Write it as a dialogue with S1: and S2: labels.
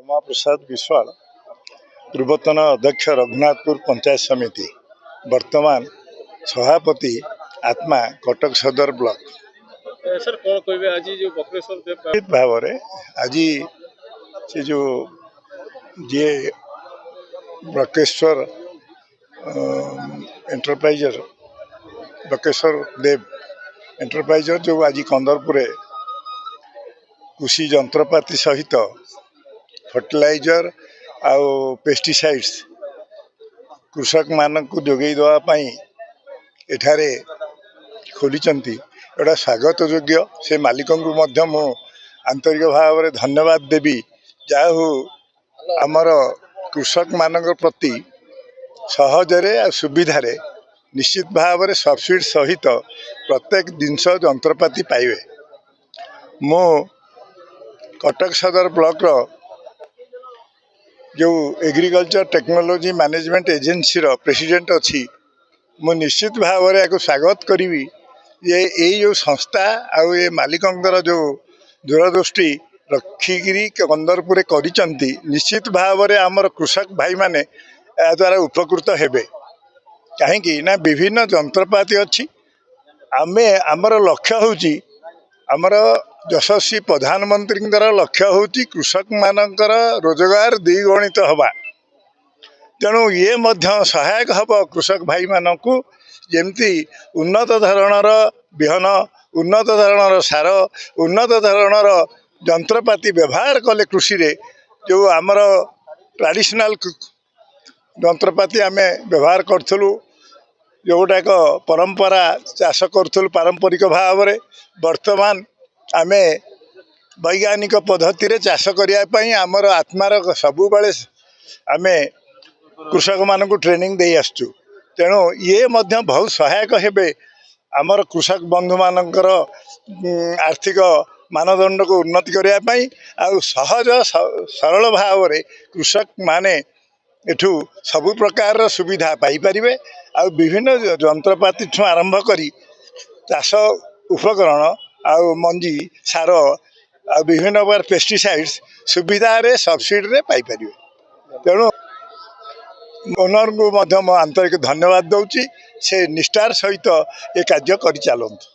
S1: उमा प्रसाद विश्वाल पूर्वतन अध्यक्ष रघुनाथपुर पंचायत समिति वर्तमान सभापति आत्मा कटक सदर ब्लॉक।
S2: सर कौन कहबे आज जो बक्रेश्वर
S1: निश्चित भाव में आज से जो जी बक्रेश्वर एंटरप्राइजर बक्रेश्वर देव एंटरप्राइजर जो आज कंदरपुर कृषि जंत्रपाति सहित फर्टिलाइजर आउ पेस्टिसाइड्स कृषक मानक जोगई देवाई एठारे खोली एटा स्वागत योग्य से मालिक को आंतरिक भाव में धन्यवाद देवी जाहू आमर कृषक मानक प्रति सहजरे आ सुविधारे निश्चित भाव में सब्सिडी सहित प्रत्येक जिनस जंत्रपाति पाइबे। मो कटक सदर ब्लॉक रो जो एग्रीकल्चर टेक्नोलॉजी मैनेजमेंट एजेंसी रो प्रेसिडेंट अच्छी मु निश्चित भाव में या स्वागत करी ये जो संस्था आउ ये मालिकंर जो दूरदृष्टि रखिकी कंदरपुर करिचंती निश्चित भाव में आमर कृषक भाई माने या द्वारा उपकृत हेबे। कहीं ना विभिन्न जंत्रपाति अच्छी आमे आमर लक्ष्य होची आमर यशस्वी प्रधानमंत्री लक्ष्य होची कृषक मानकर रोजगार द्विगुणित हवा तेणु ये मध्य सहायक हब कृषक भाई मानकु जेमती उन्नत धरणर बिहन उन्नत धरणर सार उन्नत धरणर जंत्रपाति व्यवहार कले कृषि रे जो आमर ट्रेडिशनल जंत्रपाति आमे व्यवहार करथलु जोटा एक परंपरा चाष करूँ पारंपरिक भाव में वर्तमान आमे वैज्ञानिक पद्धति रे चाष करने आमर आत्मार सबु बेले आमे कृषक मान ट्रेनिंग दे आसचु तेणु ये मध्य बहुत सहायक हेबे आमर कृषक बंधु मानकर आर्थिक मानदंड को उन्नति करने आउ सहज सरल भाव में कृषक माने एठू सबु प्रकार सुविधा पाई परिबे आ विभिन्न जंत्रपाति ठू आरंभ करी चाष उपकरण आउ मंजी सार आ विभिन्न प्रकार पेस्टिसाइड्स सुविधा रे सब्सिडी रे पाई परिबे। तेणु ओनर को आंतरिक धन्यवाद दौची से निष्ठार सहित ये कार्य कर चलत।